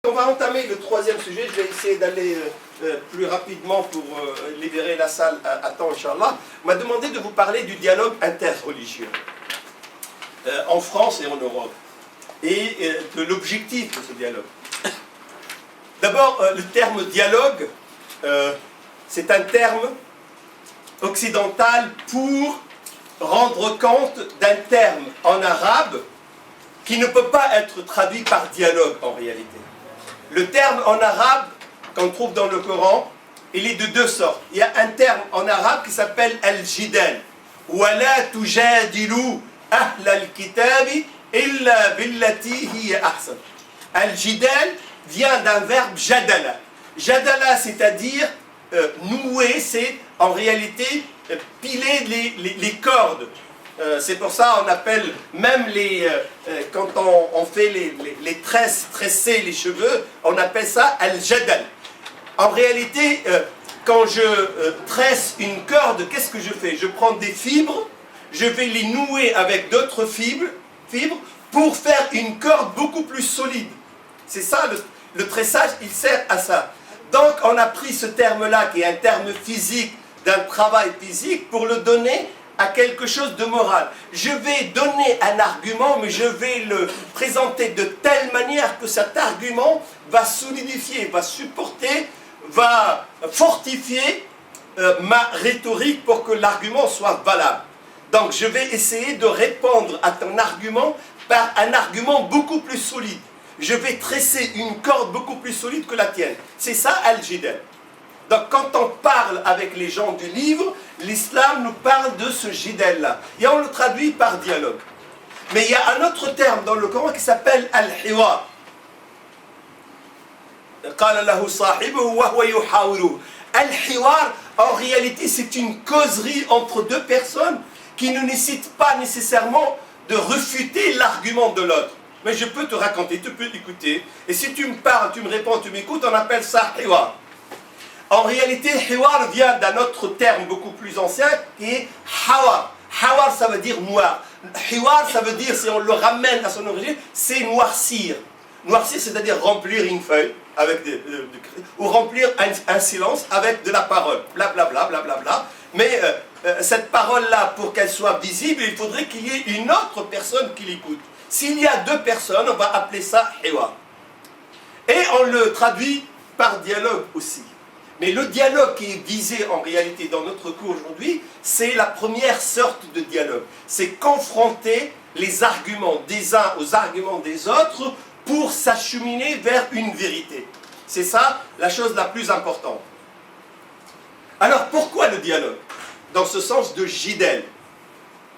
On va entamer le troisième sujet. Je vais essayer d'aller plus rapidement pour libérer la salle à temps, Inch'Allah. On m'a demandé de vous parler du dialogue interreligieux en France et en Europe et de l'objectif de ce dialogue. D'abord, le terme dialogue, c'est un terme occidental pour rendre compte d'un terme en arabe qui ne peut pas être traduit par dialogue en réalité. Le terme en arabe qu'on trouve dans le Coran, il est de deux sortes. Il y a un terme en arabe qui s'appelle al-jidal. وَلَا تُجَادِلُوا أَهْلَ الْكِتَابِ إِلَّا بِالَّتِي هِيَ أَحْسَنُ. Al-jidal vient d'un verbe jadala. Jadala, c'est-à-dire nouer, c'est en réalité piler les cordes. C'est pour ça qu'on appelle même quand on fait les tresses, tresser les cheveux, on appelle ça al-jadal. En réalité, quand je tresse une corde, qu'est-ce que je fais? Je prends des fibres, je vais les nouer avec d'autres fibres pour faire une corde beaucoup plus solide. C'est ça, le tressage, il sert à ça. Donc on a pris ce terme-là, qui est un terme physique, d'un travail physique, pour le donner à quelque chose de moral. Je vais donner un argument, mais je vais le présenter de telle manière que cet argument va solidifier, va supporter, va fortifier ma rhétorique pour que l'argument soit valable. Donc je vais essayer de répondre à ton argument par un argument beaucoup plus solide. Je vais tresser une corde beaucoup plus solide que la tienne. C'est ça al-jidal. Donc quand on parle avec les gens du livre, l'islam nous parle de ce jidal-là. Et on le traduit par dialogue. Mais il y a un autre terme dans le Coran qui s'appelle al-hiwar. Al-hiwar, en réalité, c'est une causerie entre deux personnes qui ne nécessite pas nécessairement de refuter l'argument de l'autre. Mais je peux te raconter, tu peux écouter. Et si tu me parles, tu me réponds, tu m'écoutes, on appelle ça hiwar. En réalité, hiwar vient d'un autre terme beaucoup plus ancien qui est hawar. Hawar, ça veut dire noir. Hiwar, ça veut dire, si on le ramène à son origine, c'est noircir. Noircir, c'est-à-dire remplir une feuille avec ou remplir un silence avec de la parole. Blablabla, blablabla. Mais cette parole-là, pour qu'elle soit visible, il faudrait qu'il y ait une autre personne qui l'écoute. S'il y a deux personnes, on va appeler ça hiwar. Et on le traduit par dialogue aussi. Mais le dialogue qui est visé en réalité dans notre cours aujourd'hui, c'est la première sorte de dialogue. C'est confronter les arguments des uns aux arguments des autres pour s'acheminer vers une vérité. C'est ça la chose la plus importante. Alors pourquoi le dialogue? Dans ce sens de jidal.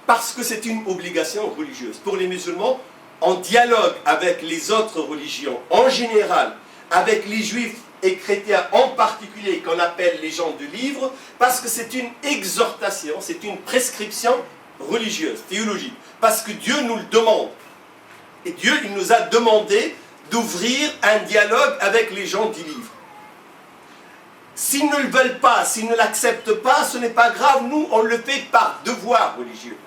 Parce que c'est une obligation religieuse. Pour les musulmans, on dialogue avec les autres religions en général, avec les juifs et chrétiens en particulier, qu'on appelle les gens du livre, parce que c'est une exhortation, c'est une prescription religieuse, théologique. Parce que Dieu nous le demande. Et Dieu, il nous a demandé d'ouvrir un dialogue avec les gens du livre. S'ils ne le veulent pas, s'ils ne l'acceptent pas, ce n'est pas grave, nous, on le fait par devoir religieux.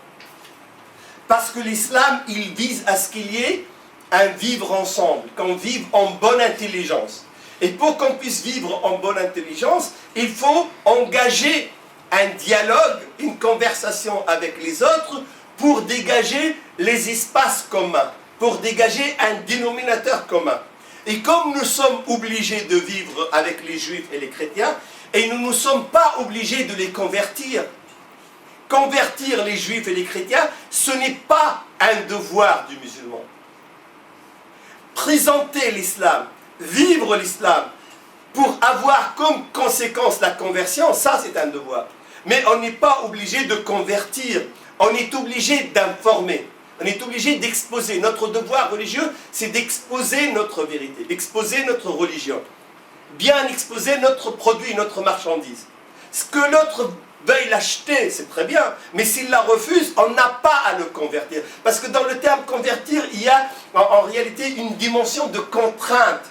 Parce que l'islam, il vise à ce qu'il y ait un vivre ensemble, qu'on vive en bonne intelligence. Et pour qu'on puisse vivre en bonne intelligence, il faut engager un dialogue, une conversation avec les autres pour dégager les espaces communs, pour dégager un dénominateur commun. Et comme nous sommes obligés de vivre avec les juifs et les chrétiens, et nous ne sommes pas obligés de les convertir, convertir les juifs et les chrétiens, ce n'est pas un devoir du musulman. Présenter l'islam, vivre l'islam, pour avoir comme conséquence la conversion, ça c'est un devoir. Mais on n'est pas obligé de convertir, on est obligé d'informer, on est obligé d'exposer. Notre devoir religieux, c'est d'exposer notre vérité, d'exposer notre religion. Bien exposer notre produit, notre marchandise. Ce que l'autre veuille l'acheter, c'est très bien, mais s'il la refuse, on n'a pas à le convertir. Parce que dans le terme convertir, il y a en réalité une dimension de contrainte.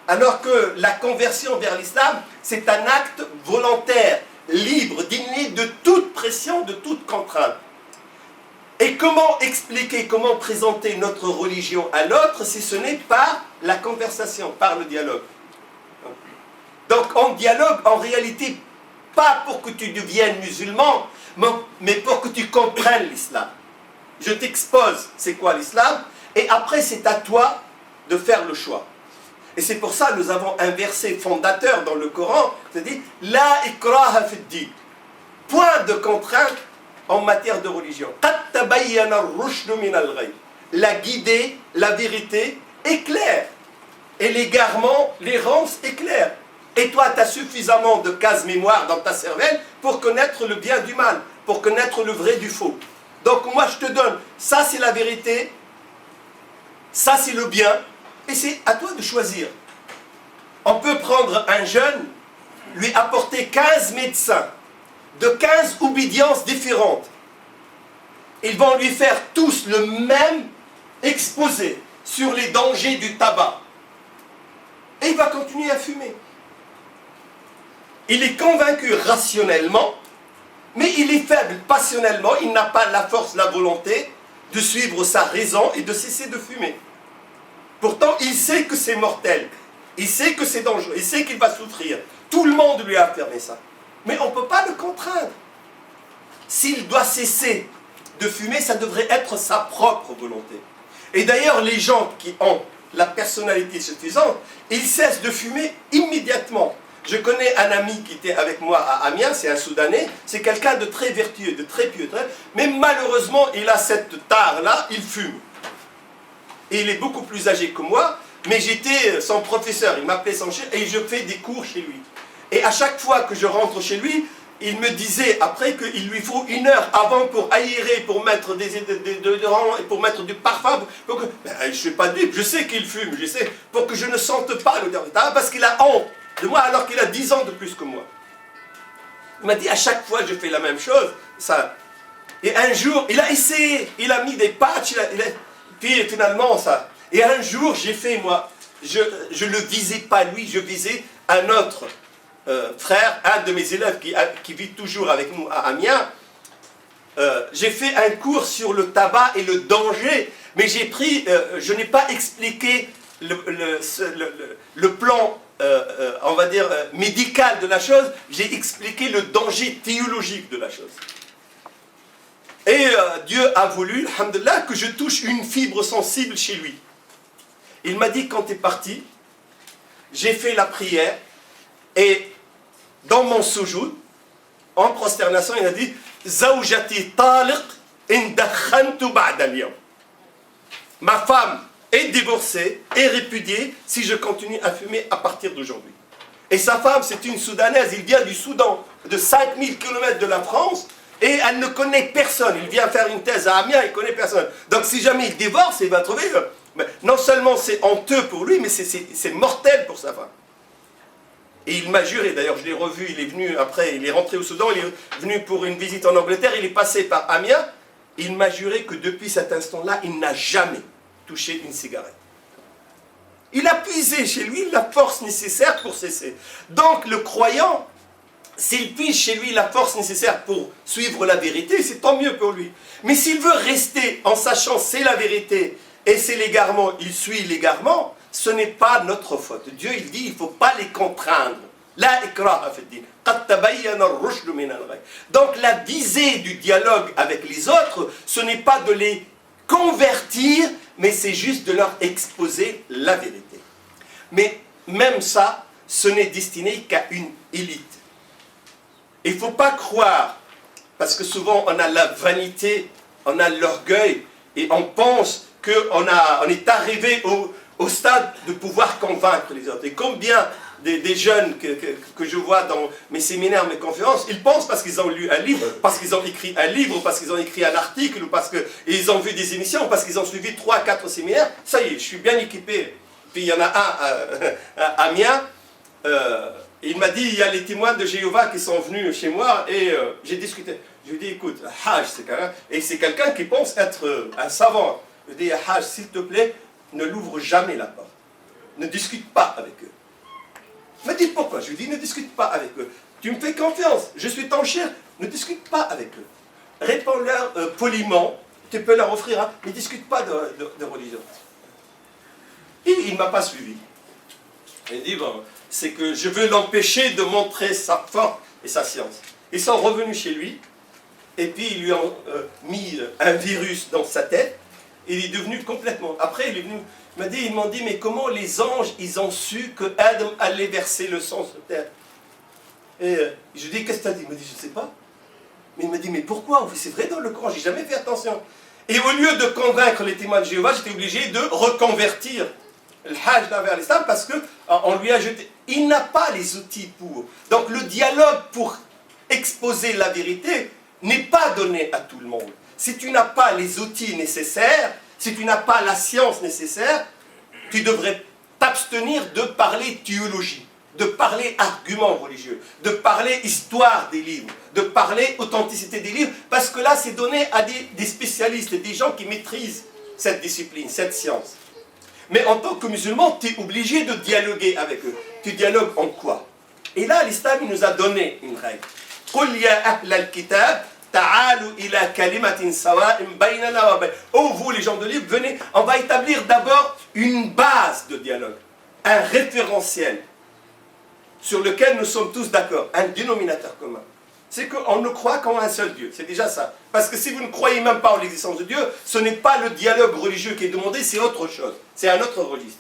Alors que la conversion vers l'islam, c'est un acte volontaire, libre, dénué de toute pression, de toute contrainte. Et comment expliquer, comment présenter notre religion à l'autre si ce n'est par la conversation, par le dialogue. Donc on dialogue en réalité pas pour que tu deviennes musulman, mais pour que tu comprennes l'islam. Je t'expose c'est quoi l'islam, et après c'est à toi de faire le choix. Et c'est pour ça que nous avons un verset fondateur dans le Coran, c'est-à-dire « La ikraha fi ddin » point de contrainte en matière de religion. « Qad tabayyana ar-rushdu min al-ghayy » la guidée, la vérité est claire. Et l'égarement, l'errance est claire. Et toi, tu as suffisamment de cases mémoire dans ta cervelle pour connaître le bien du mal, pour connaître le vrai du faux. Donc moi, je te donne, ça c'est la vérité, ça c'est le bien, et c'est à toi de choisir. On peut prendre un jeune, lui apporter 15 médecins, de 15 obédiences différentes. Ils vont lui faire tous le même exposé sur les dangers du tabac. Et il va continuer à fumer. Il est convaincu rationnellement, mais il est faible passionnellement, il n'a pas la force, la volonté de suivre sa raison et de cesser de fumer. Pourtant, il sait que c'est mortel, il sait que c'est dangereux, il sait qu'il va souffrir. Tout le monde lui a affirmé ça. Mais on ne peut pas le contraindre. S'il doit cesser de fumer, ça devrait être sa propre volonté. Et d'ailleurs, les gens qui ont la personnalité suffisante, ils cessent de fumer immédiatement. Je connais un ami qui était avec moi à Amiens, c'est un Soudanais, c'est quelqu'un de très vertueux, de très pieux, mais malheureusement, il a cette tare-là, il fume. Et il est beaucoup plus âgé que moi, mais j'étais son professeur, il m'appelait son chef, et je fais des cours chez lui. Et à chaque fois que je rentre chez lui, il me disait après qu'il lui faut 1 heure avant pour aérer, pour mettre des déodorants et pour mettre du parfum. Pour que, ben, je ne suis pas dupe, je sais qu'il fume, je sais, pour que je ne sente pas l'odeur de tabac, parce qu'il a honte de moi alors qu'il a 10 ans de plus que moi. Il m'a dit à chaque fois je fais la même chose. Ça. Et un jour, il a essayé, il a mis des patchs, puis finalement ça. Et un jour j'ai fait moi, je ne visais pas lui, je visais un autre frère, un de mes élèves qui vit toujours avec nous à Amiens. J'ai fait un cours sur le tabac et le danger, mais j'ai pris, je n'ai pas expliqué le plan on va dire, médical de la chose, j'ai expliqué le danger théologique de la chose. Et Dieu a voulu, alhamdoulilah, que je touche une fibre sensible chez lui. Il m'a dit, quand tu es parti, j'ai fait la prière, et dans mon soujoud, en prosternation, il a dit, Zawjati taliq in dakhantu ba'da al-yawm. Ma femme est divorcée, est répudiée si je continue à fumer à partir d'aujourd'hui. Et sa femme, c'est une Soudanaise, il vient du Soudan, de 5000 km de la France, et elle ne connaît personne. Il vient faire une thèse à Amiens, il ne connaît personne. Donc si jamais il divorce, il va trouver... non seulement c'est honteux pour lui, mais c'est mortel pour sa femme. Et il m'a juré, d'ailleurs je l'ai revu, il est venu après, il est rentré au Soudan, il est venu pour une visite en Angleterre, il est passé par Amiens, il m'a juré que depuis cet instant-là, il n'a jamais touché une cigarette. Il a puisé chez lui la force nécessaire pour cesser. Donc le croyant, s'il puise chez lui la force nécessaire pour suivre la vérité, c'est tant mieux pour lui. Mais s'il veut rester en sachant c'est la vérité et c'est l'égarement, il suit l'égarement, ce n'est pas notre faute. Dieu il dit il ne faut pas les contraindre. La ikraha fi ddin. Qad tabayyana ar-rushdu min al-ghayy. Donc la visée du dialogue avec les autres, ce n'est pas de les convertir, mais c'est juste de leur exposer la vérité. Mais même ça, ce n'est destiné qu'à une élite. Il ne faut pas croire, parce que souvent on a la vanité, on a l'orgueil, et on pense qu'on est arrivé au stade de pouvoir convaincre les autres. Et combien des jeunes que je vois dans mes séminaires, mes conférences, ils pensent parce qu'ils ont lu un livre, parce qu'ils ont écrit un livre, ou parce qu'ils ont écrit un article, ou parce qu'ils ont vu des émissions, ou parce qu'ils ont suivi 3 ou 4 séminaires, ça y est, je suis bien équipé. Puis il y en a un à Amiens, il m'a dit, il y a les témoins de Jéhovah qui sont venus chez moi, et j'ai discuté. Je lui ai dit, écoute, Hajj, c'est quelqu'un, et c'est quelqu'un qui pense être un savant. Je lui ai dit, Hajj, s'il te plaît, ne l'ouvre jamais la porte. Ne discute pas avec eux. Il m'a dit pourquoi? Je lui ai dit ne discute pas avec eux. Tu me fais confiance, je suis ton chef, ne discute pas avec eux. Réponds-leur poliment, tu peux leur offrir, hein, mais discute pas de religion. Et il ne m'a pas suivi. Il dit, bon, c'est que je veux l'empêcher de montrer sa force et sa science. Ils sont revenus chez lui, et puis ils lui ont mis un virus dans sa tête, et il est devenu complètement... Après, il est venu, ils m'ont dit, mais comment les anges, ils ont su que Adam allait verser le sang sur terre? Et je lui dis, qu'est-ce que tu as dit? Il m'a dit, je ne sais pas. Mais il m'a dit, mais pourquoi? C'est vrai dans le Coran, j'ai jamais fait attention. Et au lieu de convaincre les témoins de Jéhovah, j'étais obligé de reconvertir le Hajj vers l'islam parce qu'on lui a jeté. Il n'a pas les outils pour. Donc le dialogue pour exposer la vérité n'est pas donné à tout le monde. Si tu n'as pas les outils nécessaires, si tu n'as pas la science nécessaire, tu devrais t'abstenir de parler théologie, de parler arguments religieux, de parler histoire des livres, de parler authenticité des livres, parce que là, c'est donné à des spécialistes, des gens qui maîtrisent cette discipline, cette science. Mais en tant que musulman, tu es obligé de dialoguer avec eux. Tu dialogues en quoi? Et là, l'islam, il nous a donné une règle. قُلْ يَا أَهْلَ الْكِتَابِ تعالوا إلى كلمة سواء بيننا وبين. Oh, vous, les gens de livre, venez, on va établir d'abord une base de dialogue, un référentiel sur lequel nous sommes tous d'accord, un dénominateur commun. C'est qu'on ne croit qu'en un seul Dieu, c'est déjà ça. Parce que si vous ne croyez même pas en l'existence de Dieu, ce n'est pas le dialogue religieux qui est demandé, c'est autre chose, c'est un autre registre.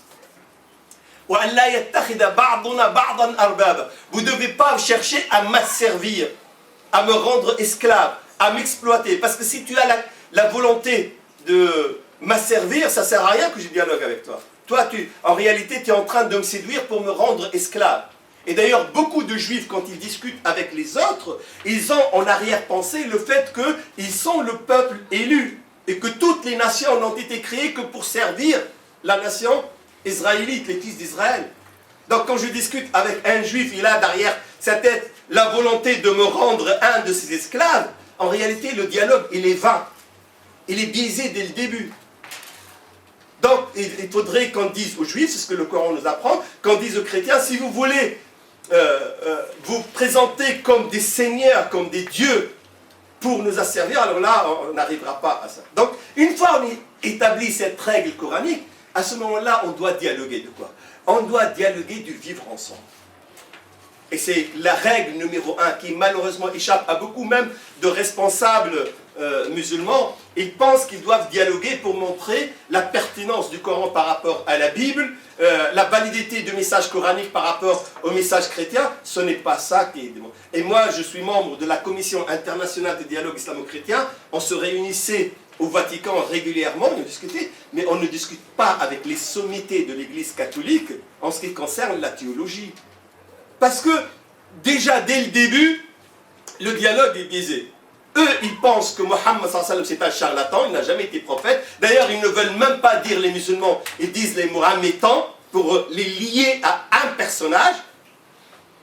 Vous ne devez pas chercher à m'asservir, à me rendre esclave, à m'exploiter. Parce que si tu as la volonté de m'asservir, ça ne sert à rien que je dialogue avec toi. Toi, en réalité, tu es en train de me séduire pour me rendre esclave. Et d'ailleurs, beaucoup de juifs, quand ils discutent avec les autres, ils ont en arrière-pensée le fait qu'ils sont le peuple élu. Et que toutes les nations n'ont été créées que pour servir la nation israélite, les fils d'Israël. Donc quand je discute avec un juif, il a derrière sa tête la volonté de me rendre un de ses esclaves. En réalité, le dialogue, il est vain. Il est biaisé dès le début. Donc, il faudrait qu'on dise aux juifs, c'est ce que le Coran nous apprend, qu'on dise aux chrétiens, si vous voulez vous présenter comme des seigneurs, comme des dieux, pour nous asservir, alors là, on n'arrivera pas à ça. Donc, une fois on établit cette règle coranique, à ce moment-là, on doit dialoguer de quoi? On doit dialoguer du vivre ensemble. Et c'est la règle numéro 1 qui malheureusement échappe à beaucoup même de responsables musulmans. Ils pensent qu'ils doivent dialoguer pour montrer la pertinence du Coran par rapport à la Bible, la validité du message coranique par rapport au message chrétien. Ce n'est pas ça qui est demandé. Et moi, je suis membre de la Commission internationale de dialogue islamo-chrétien. On se réunissait au Vatican régulièrement, on discutait, mais on ne discute pas avec les sommités de l'Église catholique en ce qui concerne la théologie. Parce que, déjà, dès le début, le dialogue est biaisé. Eux, ils pensent que Mohammed c'est un charlatan, il n'a jamais été prophète. D'ailleurs, ils ne veulent même pas dire les musulmans, ils disent les mohamétans pour les lier à un personnage.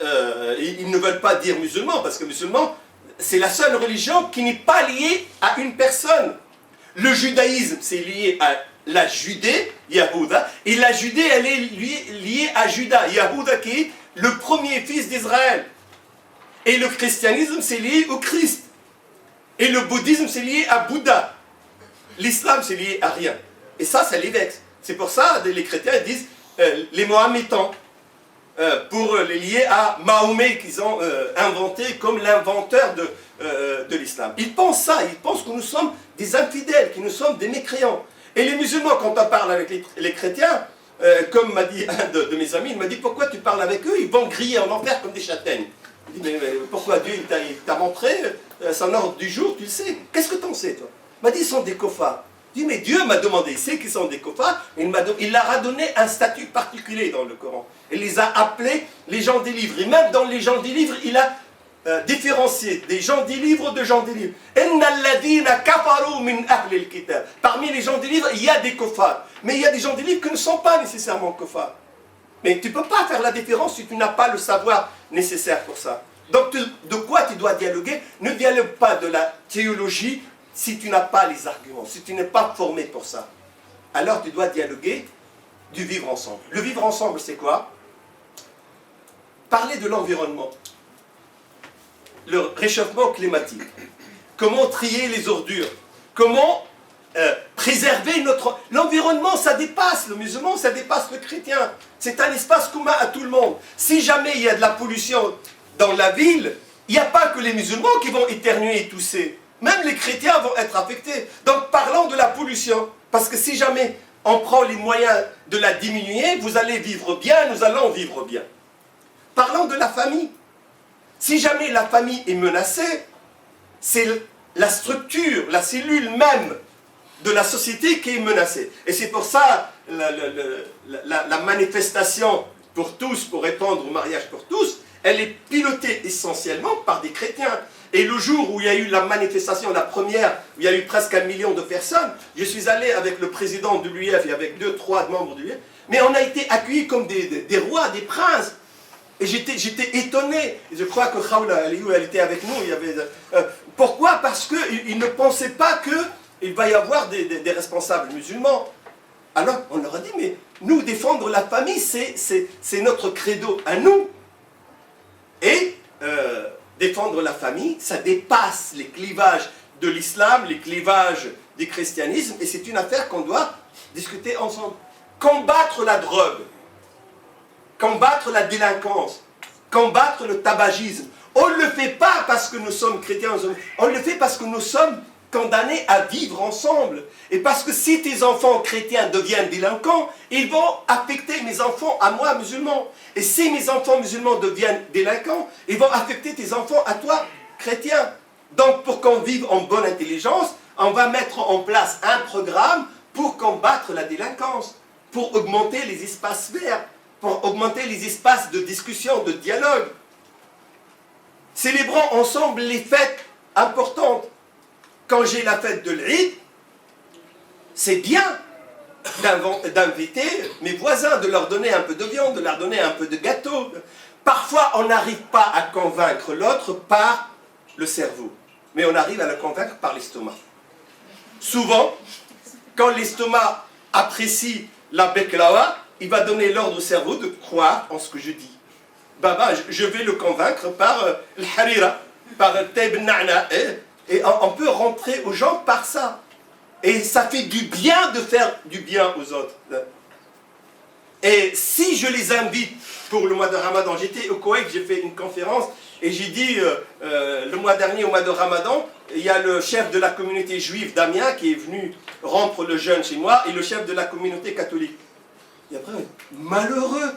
Ils ne veulent pas dire musulmans, parce que musulmans, c'est la seule religion qui n'est pas liée à une personne. Le judaïsme, c'est lié à la Judée, Yahouda, et la Judée, elle est liée à Juda, Yahouda qui est le premier fils d'Israël. Et le christianisme, c'est lié au Christ. Et le bouddhisme, c'est lié à Bouddha. L'islam, c'est lié à rien. Et ça les vexe. C'est pour ça que les chrétiens disent les mohamétans, pour les lier à Mahomet qu'ils ont inventé comme l'inventeur de l'islam. Ils pensent ça, ils pensent que nous sommes des infidèles, que nous sommes des mécréants. Et les musulmans, quand on parle avec les chrétiens, comme m'a dit un de mes amis, il m'a dit pourquoi tu parles avec eux, ils vont griller en enfer comme des châtaignes. Il dit mais pourquoi Dieu il t'a montré son ordre du jour, tu le sais. Qu'est-ce que t'en sais toi? Il m'a dit ils sont des kofards. Il dit mais Dieu m'a demandé, il sait qu'ils sont des kofards, il leur a donné un statut particulier dans le Coran. Il les a appelés les gens des livres. Et même dans les gens des livres, il a différencié des gens des livres de gens des livres. Parmi les gens des livres, il y a des kofards. Mais il y a des gens des livres qui ne sont pas nécessairement kofards. Mais tu ne peux pas faire la différence si tu n'as pas le savoir nécessaire pour ça. Donc de quoi tu dois dialoguer? Ne dialogue pas de la théologie si tu n'as pas les arguments, si tu n'es pas formé pour ça. Alors tu dois dialoguer du vivre ensemble. Le vivre ensemble, c'est quoi? Parler de l'environnement, le réchauffement climatique, comment trier les ordures, comment préserver notre... L'environnement, ça dépasse le musulman, ça dépasse le chrétien. C'est un espace commun à tout le monde. Si jamais il y a de la pollution dans la ville, il n'y a pas que les musulmans qui vont éternuer et tousser. Même les chrétiens vont être affectés. Donc parlons de la pollution. Parce que si jamais on prend les moyens de la diminuer, vous allez vivre bien, nous allons vivre bien. Parlons de la famille. Si jamais la famille est menacée, c'est la structure, la cellule même de la société qui est menacée. Et c'est pour ça la manifestation pour tous, pour répondre au mariage pour tous, elle est pilotée essentiellement par des chrétiens. Et le jour où il y a eu la manifestation, la première, où il y a eu presque 1 million de personnes, je suis allé avec le président de l'UIF et avec 2-3 membres de l'UIF, mais on a été accueillis comme des rois, des princes. Et j'étais étonné. Et je crois que Khawla Aliou, elle était avec nous. Il y avait, pourquoi? Parce qu'ils ne pensaient pas qu'il va y avoir des responsables musulmans. Alors, on leur a dit, mais nous, défendre la famille, c'est notre credo à nous. Et défendre la famille, ça dépasse les clivages de l'islam, les clivages du christianisme, et c'est une affaire qu'on doit discuter ensemble. Combattre la drogue, combattre la délinquance, combattre le tabagisme. On ne le fait pas parce que nous sommes chrétiens, on le fait parce que nous sommes condamnés à vivre ensemble. Et parce que si tes enfants chrétiens deviennent délinquants, ils vont affecter mes enfants à moi, musulmans. Et si mes enfants musulmans deviennent délinquants, ils vont affecter tes enfants à toi, chrétien. Donc pour qu'on vive en bonne intelligence, on va mettre en place un programme pour combattre la délinquance, pour augmenter les espaces verts, pour augmenter les espaces de discussion, de dialogue. Célébrons ensemble les fêtes importantes. Quand j'ai la fête de l'Eid, c'est bien d'inviter mes voisins, de leur donner un peu de viande, de leur donner un peu de gâteau. Parfois, on n'arrive pas à convaincre l'autre par le cerveau, mais on arrive à le convaincre par l'estomac. Souvent, quand l'estomac apprécie la beklawa, il va donner l'ordre au cerveau de croire en ce que je dis. Baba, je vais le convaincre par le harira, par le taib na'na. Et on peut rentrer aux gens par ça. Et ça fait du bien de faire du bien aux autres. Et si je les invite pour le mois de Ramadan, j'étais au Koweït, j'ai fait une conférence, et j'ai dit, le mois dernier, au mois de Ramadan, il y a le chef de la communauté juive d'Amiens qui est venu rompre le jeûne chez moi, et le chef de la communauté catholique. Et après, malheureux,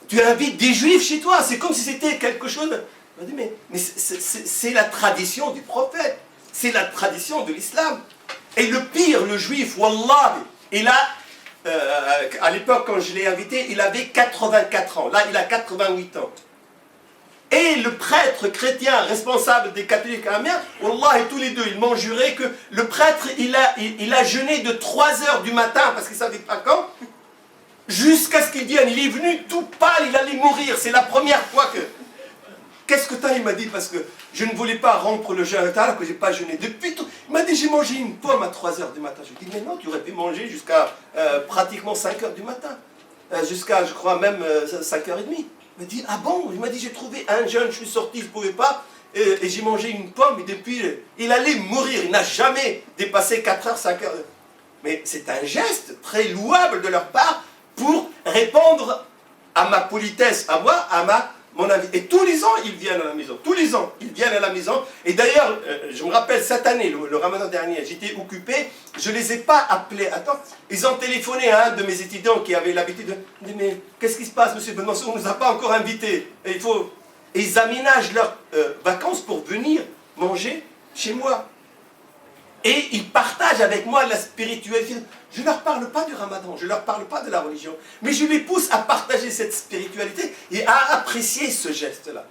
tu invites des juifs chez toi, c'est comme si c'était quelque chose... On dit, mais c'est la tradition du prophète, c'est la tradition de l'islam. Et le pire, le juif, wallah, il a, à l'époque quand je l'ai invité, il avait 84 ans, là il a 88 ans. Et le prêtre chrétien responsable des catholiques amiens, wallah, et tous les deux, ils m'ont juré que le prêtre, il a jeûné de 3 heures du matin, parce qu'il ne savait pas quand, jusqu'à ce qu'il vienne. Il est venu tout pâle, il allait mourir, c'est la première fois que... Qu'est-ce que t'as? Il m'a dit, parce que je ne voulais pas rompre le jeûne alors que je n'ai pas jeûné. Depuis tout, il m'a dit, j'ai mangé une pomme à 3 heures du matin. Je lui ai dit, mais non, tu aurais pu manger jusqu'à pratiquement 5 heures du matin. Jusqu'à, je crois, même 5h30. Il m'a dit, ah bon? Il m'a dit, j'ai trouvé un jeûne, je suis sorti, je ne pouvais pas. Et j'ai mangé une pomme, et depuis, il allait mourir. Il n'a jamais dépassé 4 heures, 5 heures. Mais c'est un geste très louable de leur part pour répondre à ma politesse, à moi, mon avis. Et tous les ans, ils viennent à la maison. Tous les ans, ils viennent à la maison. Et d'ailleurs, je me rappelle cette année, le ramadan dernier, j'étais occupé, je ne les ai pas appelés. Attends, ils ont téléphoné à un de mes étudiants qui avait l'habitude de dire, mais qu'est-ce qui se passe, monsieur Ben Mansour, on ne nous a pas encore invités. Et ils aménagent leurs vacances pour venir manger chez moi. Et ils partagent avec moi la spiritualité. Je ne leur parle pas du ramadan, je ne leur parle pas de la religion. Mais je les pousse à partager cette spiritualité et à apprécier ce geste-là.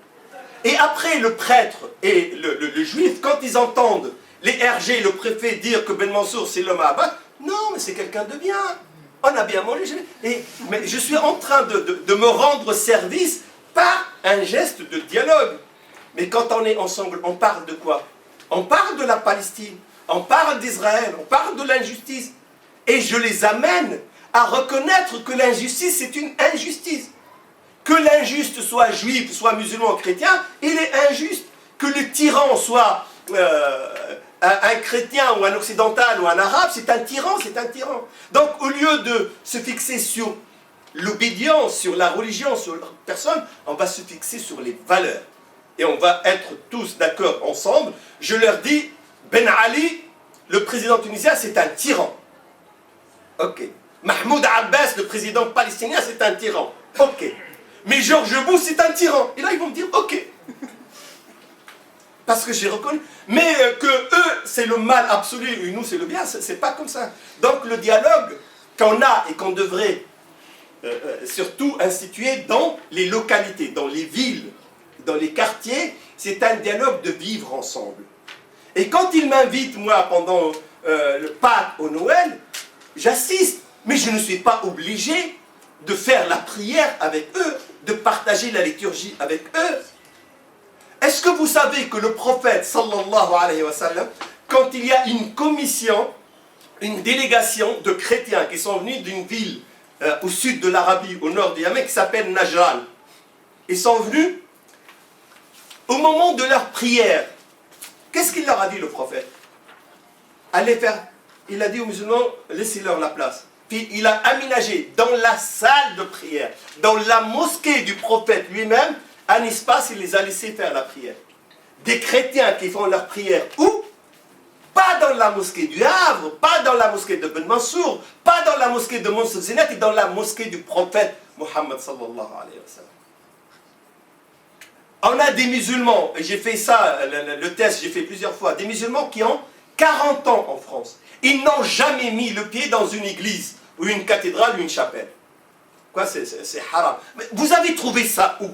Et après, le prêtre et le juif, quand ils entendent les RG, le préfet dire que Ben Mansour c'est l'homme à abattre, non, mais c'est quelqu'un de bien. On a bien mangé. Mais je suis en train de me rendre service par un geste de dialogue. Mais quand on est ensemble, on parle de quoi? On parle de la Palestine. On parle d'Israël, on parle de l'injustice. Et je les amène à reconnaître que l'injustice, c'est une injustice. Que l'injuste soit juif, soit musulman, chrétien, il est injuste. Que le tyran soit un chrétien ou un occidental ou un arabe, c'est un tyran, c'est un tyran. Donc au lieu de se fixer sur l'obédience, sur la religion, sur la personne, on va se fixer sur les valeurs. Et on va être tous d'accord ensemble. Je leur dis, Ben Ali, le président tunisien, c'est un tyran. Ok. Mahmoud Abbas, le président palestinien, c'est un tyran. Ok. Mais George Bush, c'est un tyran. Et là, ils vont me dire, ok. Parce que j'ai reconnu. Mais que eux, c'est le mal absolu, et nous, c'est le bien, c'est pas comme ça. Donc le dialogue qu'on a et qu'on devrait surtout instituer dans les localités, dans les villes, dans les quartiers, c'est un dialogue de vivre ensemble. Et quand ils m'invitent, moi, pendant le Pâques au Noël, j'assiste, mais je ne suis pas obligé de faire la prière avec eux, de partager la liturgie avec eux. Est-ce que vous savez que le prophète, sallallahu alayhi wa sallam, quand il y a une commission, une délégation de chrétiens qui sont venus d'une ville au sud de l'Arabie, au nord du Yémen, qui s'appelle Najran, ils sont venus, au moment de leur prière, qu'est-ce qu'il leur a dit le prophète? Allez faire, il a dit aux musulmans, laissez-leur la place. Puis il a aménagé dans la salle de prière, dans la mosquée du prophète lui-même, un espace, il les a laissés faire la prière. Des chrétiens qui font leur prière où? Pas dans la mosquée du Havre, pas dans la mosquée de Ben Mansour, pas dans la mosquée de Monsef Zinat, et dans la mosquée du prophète Mohammed sallallahu alayhi wa sallam. On a des musulmans, et j'ai fait ça, le test, j'ai fait plusieurs fois, des musulmans qui ont 40 ans en France. Ils n'ont jamais mis le pied dans une église, ou une cathédrale, ou une chapelle. Quoi, c'est haram. Mais vous avez trouvé ça où?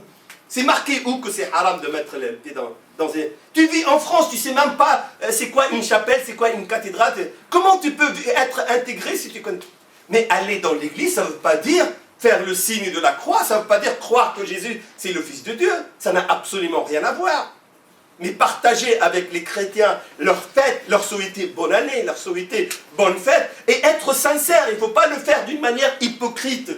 C'est marqué où que c'est haram de mettre le pied dans une... Tu vis en France, tu sais même pas c'est quoi une chapelle, c'est quoi une cathédrale. Comment tu peux être intégré si tu connais? Mais aller dans l'église, ça ne veut pas dire faire le signe de la croix, ça ne veut pas dire croire que Jésus, c'est le Fils de Dieu. Ça n'a absolument rien à voir. Mais partager avec les chrétiens leur fête, leur souhaiter bonne année, leur souhaiter bonne fête, et être sincère. Il ne faut pas le faire d'une manière hypocrite.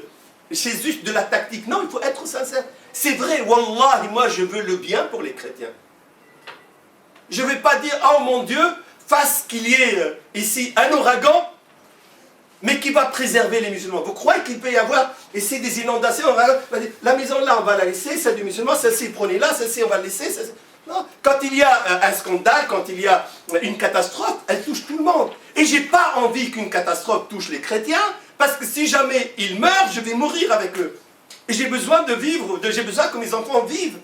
C'est juste de la tactique. Non, il faut être sincère. C'est vrai, Wallah, moi je veux le bien pour les chrétiens. Je ne vais pas dire, oh mon Dieu, fasse qu'il y ait ici un ouragan, mais qui va préserver les musulmans. Vous croyez qu'il peut y avoir ici des inondations? La maison là, on va la laisser, celle du musulman, celle-ci, prenez-la, celle-ci, on va la laisser. Non. Quand il y a un scandale, quand il y a une catastrophe, elle touche tout le monde. Et je n'ai pas envie qu'une catastrophe touche les chrétiens, parce que si jamais ils meurent, je vais mourir avec eux. Et j'ai besoin de vivre, j'ai besoin que mes enfants vivent.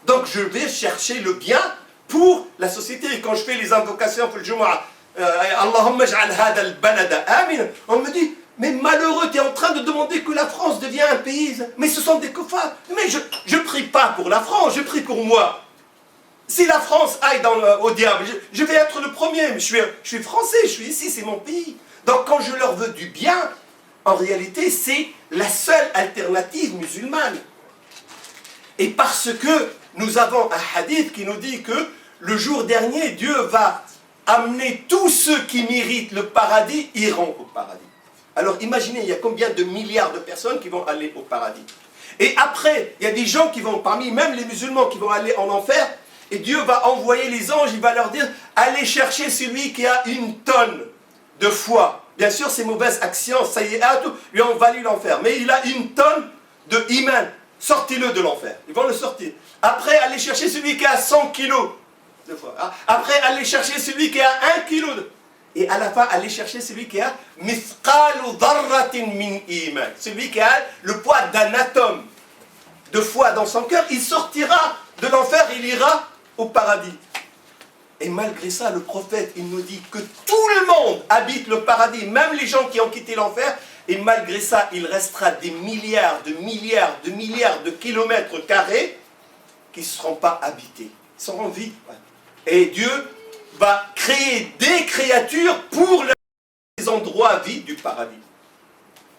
Donc je vais chercher le bien pour la société. Et quand je fais les invocations pour le Jumu'ah, Allahumma j'al hada al-balada amin, on me dit, mais malheureux, tu es en train de demander que la France devienne un pays. Mais ce sont des kuffars. Mais je ne prie pas pour la France, je prie pour moi. Si la France aille au diable, je vais être le premier. Mais je suis français, je suis ici, c'est mon pays. Donc quand je leur veux du bien, en réalité, c'est la seule alternative musulmane. Et parce que nous avons un hadith qui nous dit que le jour dernier, Dieu va amener tous ceux qui méritent le paradis, iront au paradis. Alors imaginez, il y a combien de milliards de personnes qui vont aller au paradis. Et après, il y a des gens qui vont, parmi même les musulmans, qui vont aller en enfer, et Dieu va envoyer les anges, il va leur dire, allez chercher celui qui a 1 tonne de foi. Bien sûr, ses mauvaises actions, ça y est, lui ont valu l'enfer. Mais il a 1 tonne de iman. Sortez-le de l'enfer. Ils vont le sortir. Après, allez chercher celui qui a 100 kilos de foi. Après, allez chercher celui qui a 1 kilo. Et à la fin, allez chercher celui qui a mithqalu dharratin min iman. Celui qui a le poids d'un atome de foi dans son cœur. Il sortira de l'enfer, il ira au paradis. Et malgré ça, le prophète, il nous dit que tout le monde habite le paradis, même les gens qui ont quitté l'enfer, et malgré ça, il restera des milliards de kilomètres carrés qui ne seront pas habités, ils seront vides. Et Dieu va créer des créatures pour les endroits vides du paradis.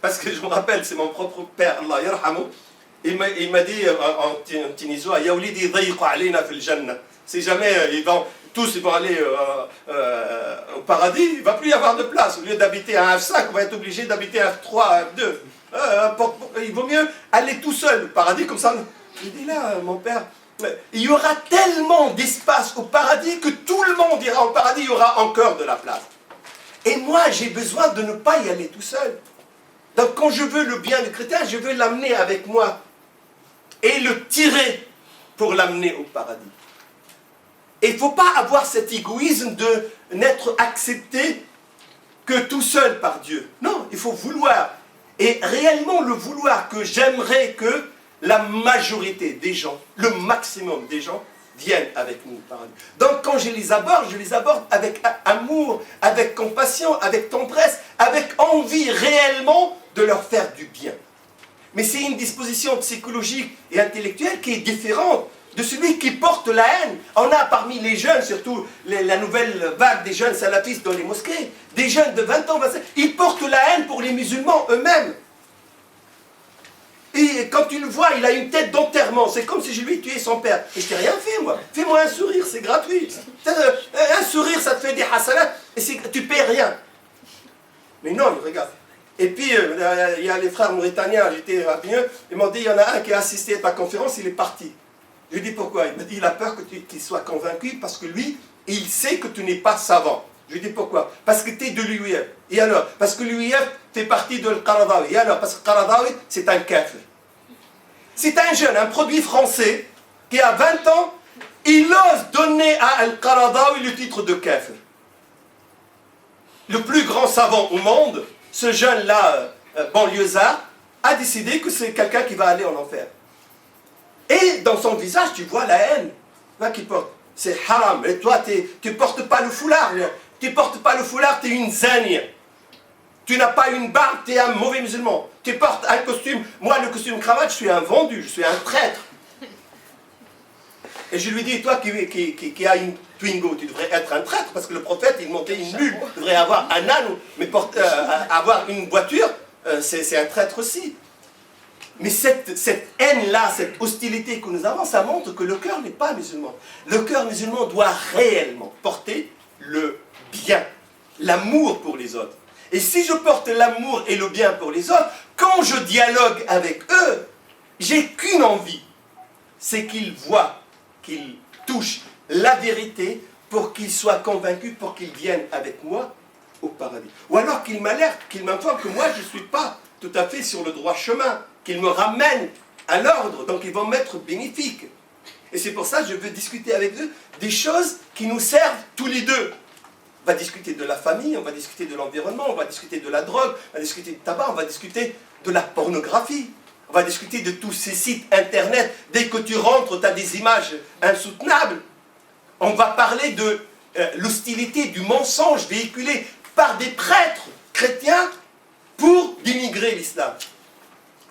Parce que je me rappelle, c'est mon propre père, Allah yarhamu, il m'a dit en tunisois, Ya wlidi dayiqu alayna fil jannah. Si jamais tous vont aller au paradis, il ne va plus y avoir de place. Au lieu d'habiter un F5, on va être obligé d'habiter un F3, un F2. Il vaut mieux aller tout seul au paradis, comme ça. Je dis là, mon père, il y aura tellement d'espace au paradis que tout le monde ira au paradis, il y aura encore de la place. Et moi, j'ai besoin de ne pas y aller tout seul. Donc quand je veux le bien du chrétien, je veux l'amener avec moi et le tirer pour l'amener au paradis. Et il ne faut pas avoir cet égoïsme de n'être accepté que tout seul par Dieu. Non, il faut vouloir. Et réellement le vouloir, que j'aimerais que la majorité des gens, le maximum des gens, viennent avec nous au paradis. Donc quand je les aborde avec amour, avec compassion, avec tendresse, avec envie réellement de leur faire du bien. Mais c'est une disposition psychologique et intellectuelle qui est différente de celui qui porte la haine. On a parmi les jeunes, surtout la nouvelle vague des jeunes salafistes dans les mosquées, des jeunes de 20 ans, 25, ils portent la haine pour les musulmans eux-mêmes. Et quand tu le vois, il a une tête d'enterrement. C'est comme si je lui tuais son père. Et je t'ai rien fait, moi. Fais-moi un sourire, c'est gratuit. Un sourire, ça te fait des hasanats, et tu payes rien. Mais non, regarde. Et puis, il y a les frères mauritaniens, j'étais à Bigneux, ils m'ont dit, il y en a un qui a assisté à ta conférence, il est parti. Je lui ai dit pourquoi. Il m'a dit, il a peur qu'il soit convaincu, parce que lui, il sait que tu n'es pas savant. Je lui ai dit pourquoi. Parce que tu es de l'UIF. Et alors, parce que l'UIF fait partie de Al-Qaradawi. Et alors, parce que Qaradawi, c'est un kafir. C'est un jeune, un produit français, qui a 20 ans, il ose donner à Al-Qaradawi le titre de kafir. Le plus grand savant au monde, ce jeune-là, banlieusard, a décidé que c'est quelqu'un qui va aller en enfer. Et dans son visage, tu vois la haine qu'il porte. C'est haram. Et toi, tu ne portes pas le foulard. Tu ne portes pas le foulard, tu es une zagne. Tu n'as pas une barbe, tu es un mauvais musulman. Tu portes un costume. Moi, le costume cravate, je suis un vendu, je suis un traître. Et je lui dis, toi qui as une Twingo, tu devrais être un traître, parce que le prophète, il montait une mule. Tu devrais avoir un âne, mais avoir une voiture, c'est un traître aussi. Mais cette haine-là, cette hostilité que nous avons, ça montre que le cœur n'est pas musulman. Le cœur musulman doit réellement porter le bien, l'amour pour les autres. Et si je porte l'amour et le bien pour les autres, quand je dialogue avec eux, j'ai qu'une envie, c'est qu'ils voient, qu'ils touchent la vérité pour qu'ils soient convaincus, pour qu'ils viennent avec moi au paradis. Ou alors qu'ils m'alertent, qu'ils m'informent que moi je ne suis pas tout à fait sur le droit chemin, qu'ils me ramènent à l'ordre, donc ils vont m'être bénéfiques. Et c'est pour ça que je veux discuter avec eux des choses qui nous servent tous les deux. On va discuter de la famille, on va discuter de l'environnement, on va discuter de la drogue, on va discuter du tabac, on va discuter de la pornographie. On va discuter de tous ces sites internet. Dès que tu rentres, tu as des images insoutenables. On va parler de l'hostilité, du mensonge véhiculé par des prêtres chrétiens pour dénigrer l'islam.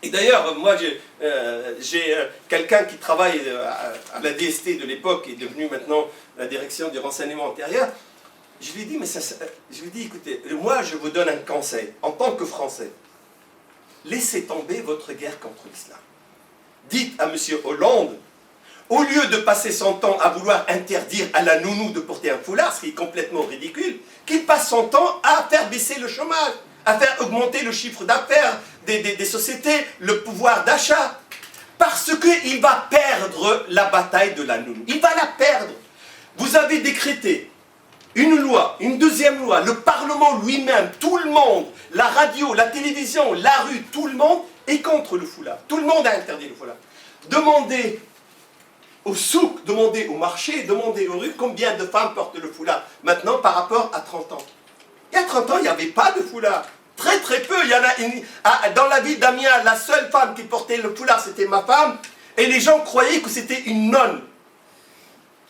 Et d'ailleurs, moi, j'ai quelqu'un qui travaille à la DST de l'époque, qui est devenu maintenant la direction du renseignement intérieur. Je lui ai dit, écoutez, moi, je vous donne un conseil, en tant que Français. Laissez tomber votre guerre contre l'islam. Dites à M. Hollande, au lieu de passer son temps à vouloir interdire à la nounou de porter un foulard, ce qui est complètement ridicule, qu'il passe son temps à faire baisser le chômage, à faire augmenter le chiffre d'affaires des sociétés, le pouvoir d'achat. Parce qu'il va perdre la bataille de la nounou. Il va la perdre. Vous avez décrété une loi, une deuxième loi, le Parlement lui-même, tout le monde, la radio, la télévision, la rue, tout le monde est contre le foulard. Tout le monde a interdit le foulard. Demandez au souk, demandez au marché, demandez aux rues combien de femmes portent le foulard maintenant par rapport à 30 ans. Il y a 30 ans, il n'y avait pas de foulard. Très très peu. Il y en a dans la ville d'Amiens, la seule femme qui portait le foulard, c'était ma femme. Et les gens croyaient que c'était une nonne.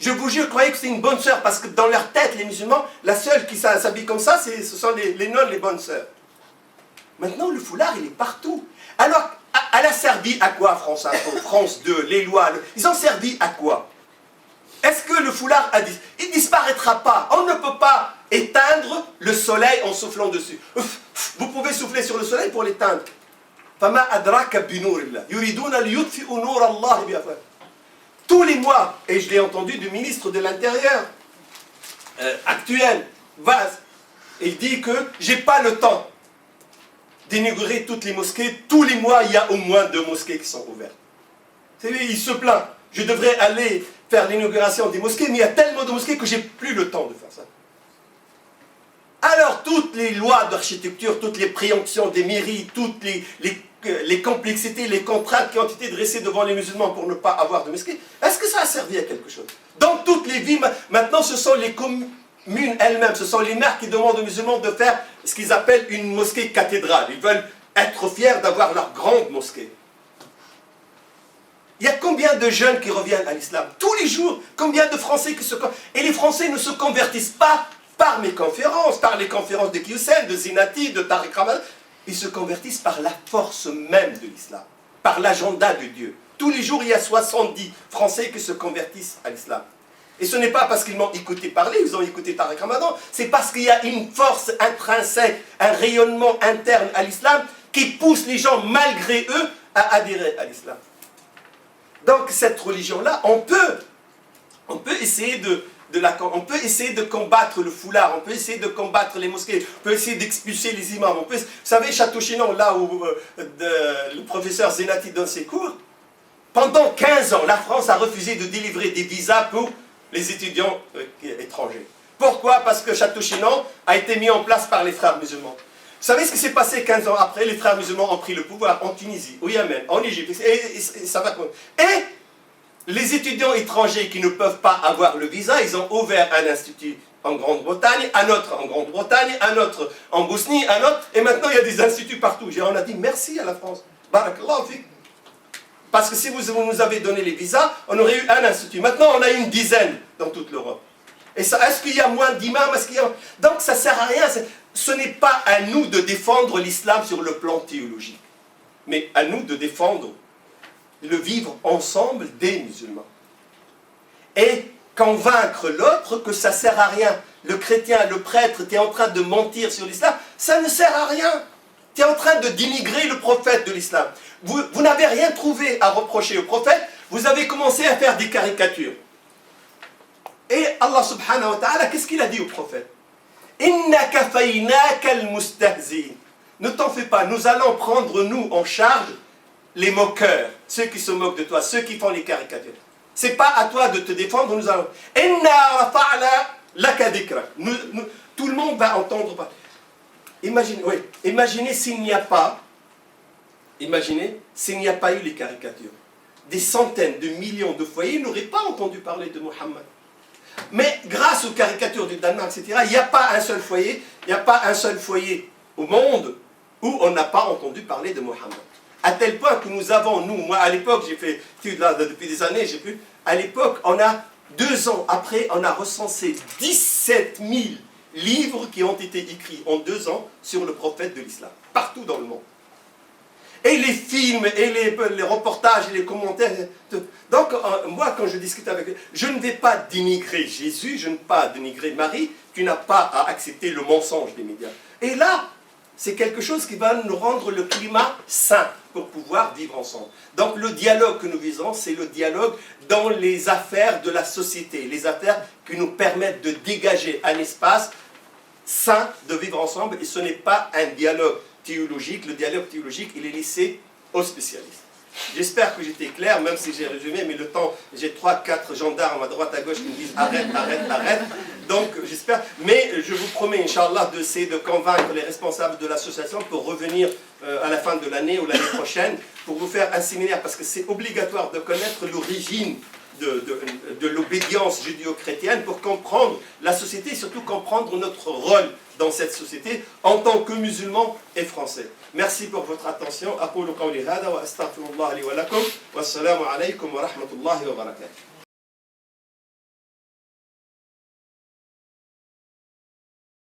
Je vous jure, croyaient que c'était une bonne sœur, parce que dans leur tête, les musulmans, la seule qui s'habille comme ça, ce sont les nonnes, les bonnes sœurs. Maintenant, le foulard, il est partout. Alors, elle a servi à quoi, France Info, France 2, les lois, ils ont servi à quoi? Est-ce que le foulard a dit, il ne disparaîtra pas, on ne peut pas éteindre le soleil en soufflant dessus. Vous pouvez souffler sur le soleil pour l'éteindre. فَمَا أَدْرَكَ بِنُورِ اللَّهِ يُرِيدُونَ لِيُطْفِئُوا نُورَ اللَّهِ بِأَفْوَاهِهِمْ. Tous les mois, et je l'ai entendu du ministre de l'Intérieur actuel, Vaz, il dit que j'ai pas le temps d'inaugurer toutes les mosquées. Tous les mois, il y a au moins 2 mosquées qui sont ouvertes. Il se plaint. Je devrais aller faire l'inauguration des mosquées, mais il y a tellement de mosquées que j'ai plus le temps de faire ça. Alors, toutes les lois d'architecture, toutes les préemptions des mairies, toutes les complexités, les contraintes qui ont été dressées devant les musulmans pour ne pas avoir de mosquée, est-ce que ça a servi à quelque chose? Dans toutes les villes, maintenant, ce sont les communes elles-mêmes, ce sont les maires qui demandent aux musulmans de faire ce qu'ils appellent une mosquée cathédrale. Ils veulent être fiers d'avoir leur grande mosquée. Il y a combien de jeunes qui reviennent à l'islam? Tous les jours, combien de Français qui se convertissent? Et les Français ne se convertissent pas par mes conférences, par les conférences de Kiyoussen, de Zinati, de Tariq Ramadan. Ils se convertissent par la force même de l'islam, par l'agenda de Dieu. Tous les jours, il y a 70 Français qui se convertissent à l'islam. Et ce n'est pas parce qu'ils m'ont écouté parler, ils ont écouté Tariq Ramadan, c'est parce qu'il y a une force intrinsèque, un rayonnement interne à l'islam qui pousse les gens, malgré eux, à adhérer à l'islam. Donc cette religion-là, on peut essayer on peut essayer de combattre le foulard, on peut essayer de combattre les mosquées, on peut essayer d'expulser les imams. Vous savez, Château-Chinon, là où le professeur Zenati donne ses cours, pendant 15 ans, la France a refusé de délivrer des visas pour les étudiants étrangers. Pourquoi? Parce que Château-Chinon a été mis en place par les frères musulmans. Vous savez ce qui s'est passé 15 ans après? Les frères musulmans ont pris le pouvoir en Tunisie, au Yémen, en Égypte, et ça va. Et les étudiants étrangers qui ne peuvent pas avoir le visa, ils ont ouvert un institut en Grande-Bretagne, un autre en Grande-Bretagne, un autre en Bosnie, un autre, et maintenant il y a des instituts partout. On a dit merci à la France. Barakallahu fik. Parce que si vous nous avez donné les visas, on aurait eu un institut. Maintenant, on a une dizaine dans toute l'Europe. Et ça, est-ce qu'il y a moins d'imams? Donc, ça ne sert à rien. Ce n'est pas à nous de défendre l'islam sur le plan théologique, mais à nous de défendre le vivre ensemble des musulmans. Et convaincre l'autre que ça ne sert à rien. Le chrétien, le prêtre, tu es en train de mentir sur l'islam, ça ne sert à rien. Tu es en train de dénigrer le prophète de l'islam. Vous n'avez rien trouvé à reprocher au prophète, vous avez commencé à faire des caricatures. Et Allah subhanahu wa ta'ala, qu'est-ce qu'il a dit au prophète? Inna kafaynaka al-mustahzi. Ne t'en fais pas, nous allons prendre nous en charge les moqueurs, ceux qui se moquent de toi, ceux qui font les caricatures. C'est pas à toi de te défendre, nous allons. Inna rafa'na laka dhikra. Tout le monde va entendre. Imaginez s'il n'y a pas, eu les caricatures. Des centaines de millions de foyers n'auraient pas entendu parler de Mohammed. Mais grâce aux caricatures du Danemark, etc., il n'y a pas un seul foyer au monde où on n'a pas entendu parler de Mohammed. À tel point que nous avons, moi à l'époque, j'ai fait études là depuis des années, à l'époque, on a 2 ans après, on a recensé 17 000 livres qui ont été écrits en 2 ans sur le prophète de l'islam, partout dans le monde. Et les films, et les reportages, et les commentaires. Donc, moi, quand je discute avec eux, je ne vais pas dénigrer Jésus, je ne vais pas dénigrer Marie, tu n'as pas à accepter le mensonge des médias. Et là, c'est quelque chose qui va nous rendre le climat sain pour pouvoir vivre ensemble. Donc, le dialogue que nous visons, c'est le dialogue dans les affaires de la société, les affaires qui nous permettent de dégager un espace sain de vivre ensemble, et ce n'est pas un dialogue théologique. Le dialogue théologique, il est laissé aux spécialistes. J'espère que j'étais clair, même si j'ai résumé, mais le temps, j'ai 3-4 gendarmes à droite à gauche qui me disent arrête, arrête, arrête. Donc j'espère, mais je vous promets, Inch'Allah, d'essayer de convaincre les responsables de l'association pour revenir à la fin de l'année ou l'année prochaine, pour vous faire un séminaire, parce que c'est obligatoire de connaître l'origine de l'obédience judéo-chrétienne pour comprendre la société et surtout comprendre notre rôle dans cette société en tant que musulmans et français. Merci pour votre attention. أقول قولي هذا وأستغفر الله لي ولكم والسلام عليكم ورحمة الله وبركاته.